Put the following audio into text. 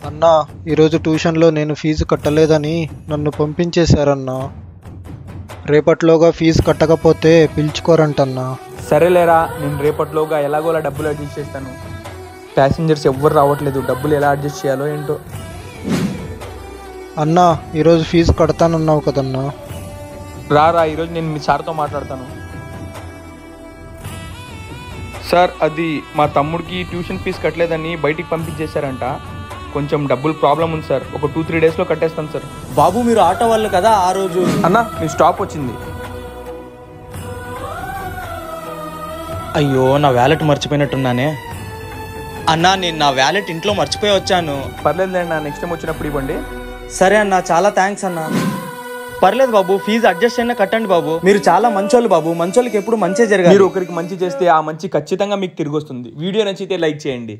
అన్నా, ఈరోజు ట్యూషన్లో నేను ఫీజు కట్టలేదని నన్ను పంపించేశారన్నా. రేపట్లోగా ఫీజు కట్టకపోతే పిలుచుకోరంటన్నా. సరేలేరా, నేను రేపట్లోగా ఎలాగోలా డబ్బులు అడ్జస్ట్ చేస్తాను. ప్యాసింజర్స్ ఎవ్వరు రావట్లేదు, డబ్బులు ఎలా అడ్జస్ట్ చేయాలో ఏంటో. అన్నా, ఈరోజు ఫీజు కడతానన్నావు కదన్నా. రారా, ఈరోజు నేను మీ సార్తో మాట్లాడతాను. సార్, అది మా తమ్ముడికి ట్యూషన్ ఫీజు కట్టలేదని బయటికి పంపించేశారంట. కొంచెం డబ్బులు ప్రాబ్లం ఉంది సార్. ఒక 2-3 డేస్లో కట్టేస్తాను సార్. బాబు, మీరు ఆటో వాళ్ళు కదా ఆ రోజు? అన్నా, మీ స్టాప్ వచ్చింది. అయ్యో, నా వ్యాలెట్ మర్చిపోయినట్టున్నానే. అన్నా, నేను నా వ్యాలెట్ ఇంట్లో మర్చిపోయి వచ్చాను. పర్లేదులేండి అన్న, నెక్స్ట్ టైం వచ్చినప్పుడు ఇవ్వండి. సరే అన్న, చాలా థ్యాంక్స్ అన్న. పర్లేదు బాబు, ఫీజు అడ్జస్ట్ అయినా కట్టండి బాబు. మీరు చాలా మంచోళ్ళు బాబు, మంచోళ్ళకి ఎప్పుడు మంచి జరగాలి. మీరు ఒకరికి మంచి చేస్తే ఆ మంచి ఖచ్చితంగా మీకు తిరిగి వస్తుంది. వీడియో నచ్చితే లైక్ చేయండి.